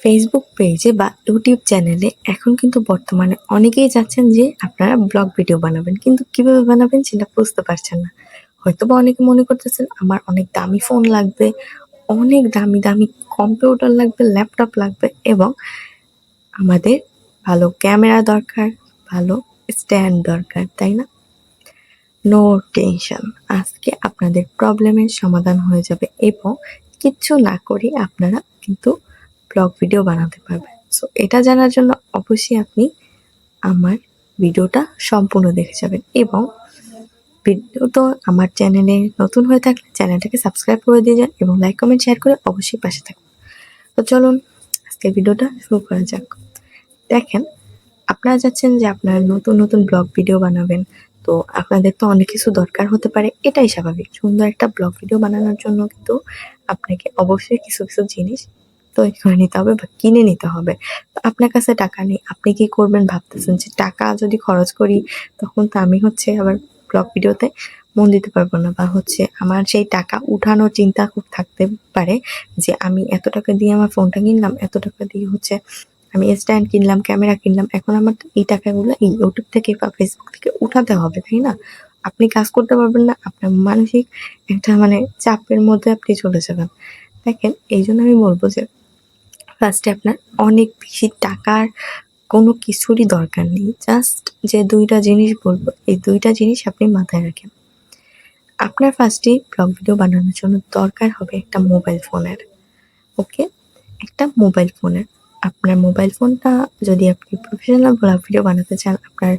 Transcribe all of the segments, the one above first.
Facebook পেজে বা YouTube চ্যানেলে এখন কিন্তু বর্তমানে অনেকেই চাচ্ছেন যে আপনারা ব্লগ ভিডিও বানাবেন, কিন্তু কিভাবে বানাবেন সেটা বুঝতে পারছেন না। হয়তোবা অনেকে মনে করতেছেন আমার অনেক দামি ফোন লাগবে, অনেক দামি দামি কম্পিউটার লাগবে, ল্যাপটপ লাগবে এবং আমাদের ভালো ক্যামেরা দরকার, ভালো স্ট্যান্ড দরকার, তাই না? নো টেনশন, আজকে আপনাদের প্রবলেমের সমাধান হয়ে যাবে এবং কিচ্ছু না করে আপনারা কিন্তু ব্লগ ভিডিও বানাতে পারবেন। সো এটা জানার জন্য অবশ্যই আপনি আমার ভিডিওটা সম্পূর্ণ দেখে যাবেন এবং ভিডিও তো আমার চ্যানেলে নতুন হয়ে থাকলে চ্যানেলটাকে সাবস্ক্রাইব করে দিয়ে যান এবং লাইক কমেন্ট শেয়ার করে অবশ্যই পাশে থাকুন। তো চলুন আজকে ভিডিওটা শুরু করা যাক। দেখেন, আপনারা চাচ্ছেন যে আপনারা নতুন নতুন ব্লগ ভিডিও বানাবেন, তো আপনাদের তো অনেক কিছু দরকার হতে পারে, এটাই স্বাভাবিক। সুন্দর একটা ব্লগ ভিডিও বানানোর জন্য কিন্তু আপনাকে অবশ্যই কিছু কিছু জিনিস তৈরি করে নিতে হবে বা কিনে নিতে হবে। তো আপনার কাছে টাকা নেই, আপনি কি করবেন ভাবতেছেন যে টাকা যদি খরচ করি তখন তো আমি আবার ব্লগ ভিডিওতে মন দিতে পারবো না, বা আমার সেই টাকা উঠানোর চিন্তা খুব থাকতে পারে যে আমি এত টাকা দিয়ে আমার ফোনটা কিনলাম, এত টাকা দিয়ে আমি স্ট্যান্ড কিনলাম, ক্যামেরা কিনলাম। এখন আমার তো এই টাকাগুলো এই ইউটিউব থেকে বা ফেসবুক থেকে উঠাতে হবে, তাই না? আপনি কাজ করতে পারবেন না। আপনার মানসিক একটা চাপের মধ্যে আপনি চলে যাবেন। দেখেন, এইজন্য আমি বলব যে ফার্স্টে আপনার অনেক বেশি টাকার কোনো কিছুরই দরকার নেই। জাস্ট যে ২ টা জিনিস বলব, এই ২ টা জিনিস আপনি মাথায় রাখেন। আপনার ফার্স্টেই ব্লগ ভিডিও বানানোর জন্য দরকার হবে একটা মোবাইল ফোনের। ওকে? একটা মোবাইল ফোনের। আপনার মোবাইল ফোনটা যদি আপনি প্রফেশনাল ব্লগ ভিডিও বানাতে চান, আপনার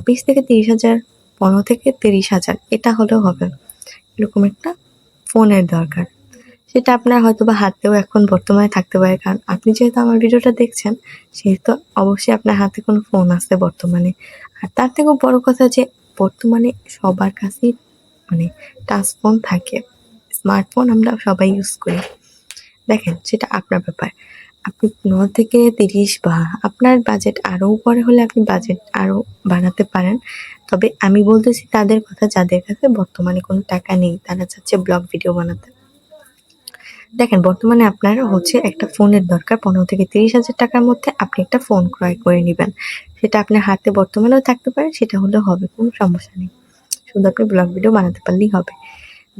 ২০ থেকে ৩০,০০০, ১৫ থেকে ৩০,০০০ এটা হলেও হবে। এরকম একটা ফোনের দরকার। সেটা আপনার হয়তোবা হাতেও এখন বর্তমানে থাকতে পারে। কারণ আপনি যেহেতু আমার ভিডিওটা দেখছেন, সেহেতু অবশ্যই আপনার হাতে কোনো ফোন আছে বর্তমানে। আর তার থেকেও বড় কথা যে বর্তমানে সবার কাছেই মানে টাচ ফোন থাকে। স্মার্টফোন আমরা সবাই ইউজ করি। দেখেন, সেটা আপনার ব্যাপার। আপনি ১৫ থেকে ৩০ বা আপনার বাজেট আরও উপরে হলে আপনি বাজেট আরও বাড়াতে পারেন। তবে আমি বলতেছি তাদের কথা যাদের কাছে বর্তমানে কোনো টাকা নেই। তারা চাচ্ছে ব্লগ ভিডিও বানাতে। দেখেন, বর্তমানে আপনার একটা ফোনের দরকার। ১৫ থেকে ৩০,০০০ টাকার মধ্যে আপনি একটা ফোন ক্রয় করে নিবেন। সেটা আপনার হাতে বর্তমানেও থাকতে পারে, সেটা হলেও হবে, কোনো সমস্যা নেই। শুধু আপনি ব্লগ ভিডিও বানাতে পারলেই হবে।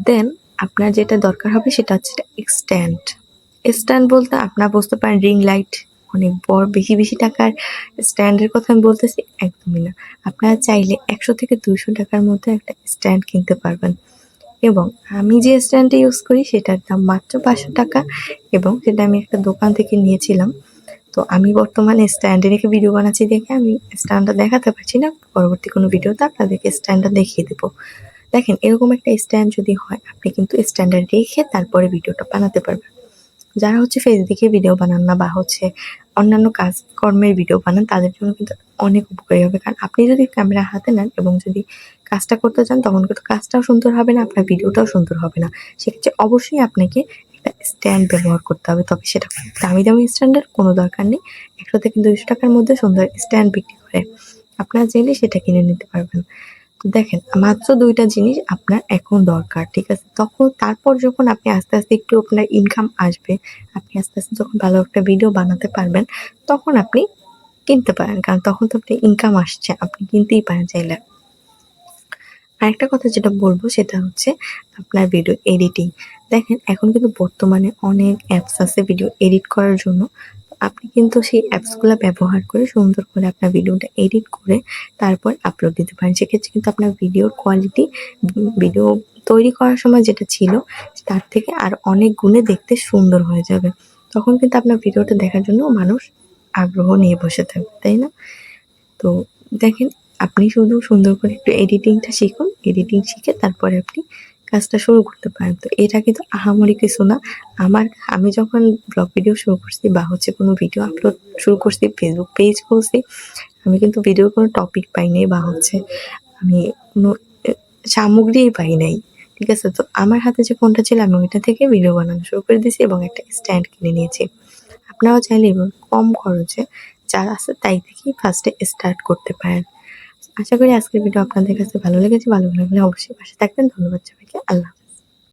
দেন আপনার যেটা দরকার হবে সেটা হচ্ছে স্ট্যান্ড। স্ট্যান্ড বলতে আপনারা বুঝতে পারেন রিং লাইট, অনেক বড় বেশি বেশি টাকার স্ট্যান্ডের কথা আমি বলতেছি একদমই না। আপনারা চাইলে ১০০ থেকে ২০০ টাকার মধ্যে একটা স্ট্যান্ড কিনতে পারবেন এবং আমি যে স্ট্যান্ডটা ইউজ করি সেটার দাম মাত্র ৫০০ টাকা এবং সেটা আমি একটা দোকান থেকে নিয়েছিলাম। তো আমি বর্তমানে স্ট্যান্ডে রেখে ভিডিও বানাচ্ছি দেখে আমি স্ট্যান্ডটা দেখাতে পারছি না। পরবর্তী কোনো ভিডিওতে আপনাদেরকে স্ট্যান্ডটা দেখিয়ে দেবো। দেখেন, এরকম একটা স্ট্যান্ড যদি হয়, আপনি কিন্তু স্ট্যান্ডটা রেখে তারপরে ভিডিওটা বানাতে পারবেন। যারা ফেস দেখে ভিডিও বানান না বা অন্যান্য কাজকর্মের ভিডিও বানান, তাদের জন্য কিন্তু অনেক উপকারী হবে। কারণ আপনি যদি ক্যামেরা হাতে নেন এবং যদি কাজটা করতে চান, তখন কিন্তু কাজটাও সুন্দর হবে না, আপনার ভিডিওটাও সুন্দর হবে না। সেক্ষেত্রে অবশ্যই আপনাকে একটা স্ট্যান্ড ব্যবহার করতে হবে। তবে সেটা খুব দামি দামি স্ট্যান্ডের কোনো দরকার নেই। ১০০ থেকে ২০০ টাকার মধ্যে সুন্দর স্ট্যান্ড বিক্রি করে। আপনারা চাইলে সেটা কিনে নিতে পারবেন। তো দেখেন, মাত্র ২ টা জিনিস আপনার এখন দরকার, ঠিক আছে? তারপর যখন আপনি আস্তে আস্তে একটু আপনার ইনকাম আসবে, আপনি আস্তে আস্তে যখন ভালো একটা ভিডিও বানাতে পারবেন, তখন আপনি কিনতে পারেন। কারণ তখন তো আপনার ইনকাম আসছে, আপনি কিনতেই পারেন চাইলে। আরেকটা কথা যেটা বলব সেটা হচ্ছে আপনার ভিডিও এডিটিং। দেখেন, এখন কিন্তু বর্তমানে অনেক অ্যাপস আছে ভিডিও এডিট করার জন্য। আপনি কিন্তু সেই অ্যাপসগুলা ব্যবহার করে সুন্দর করে আপনার ভিডিওটা এডিট করে তারপর আপলোড দিতে পারেন। সেক্ষেত্রে কিন্তু আপনার ভিডিওর কোয়ালিটি ভিডিও তৈরি করার সময় যেটা ছিল তার থেকে আর অনেক গুণে দেখতে সুন্দর হয়ে যাবে। তখন কিন্তু আপনার ভিডিওটা দেখার জন্য মানুষ আগ্রহ নিয়ে বসে থাকবে, তাই না? তো দেখেন, আপনি শুধু সুন্দর করে একটু এডিটিংটা শিখুন। এডিটিং শিখে তারপরে আপনি কাজটা শুরু করতে পারেন। তো এটা কিন্তু আহামরি কিছু না। আমি যখন ব্লগ ভিডিও শুরু করছি বা কোনো ভিডিও আপলোড শুরু করছি, ফেসবুক পেজ খুলছি, আমি কিন্তু ভিডিওর কোনো টপিক পাই নাই বা আমি কোনো এ সামগ্রীই পাই নাই। ঠিক আছে? তো আমার হাতে যে ফোনটা ছিল আমি ওইটা থেকে ভিডিও বানানো শুরু করে দিয়েছি এবং একটা স্ট্যান্ড কিনে নিয়েছি। আপনারাও চাইলে এভাবে কম খরচে যা আছে তাই থেকেই ফার্স্টে স্টার্ট করতে পারেন। আশা করি আজকের ভিডিও আপনাদের কাছে ভালো লেগেছে। ভালো লাগলে অবশ্যই পাশে থাকবেন। ধন্যবাদ সবাইকে। আল্লাহ হাফেজ।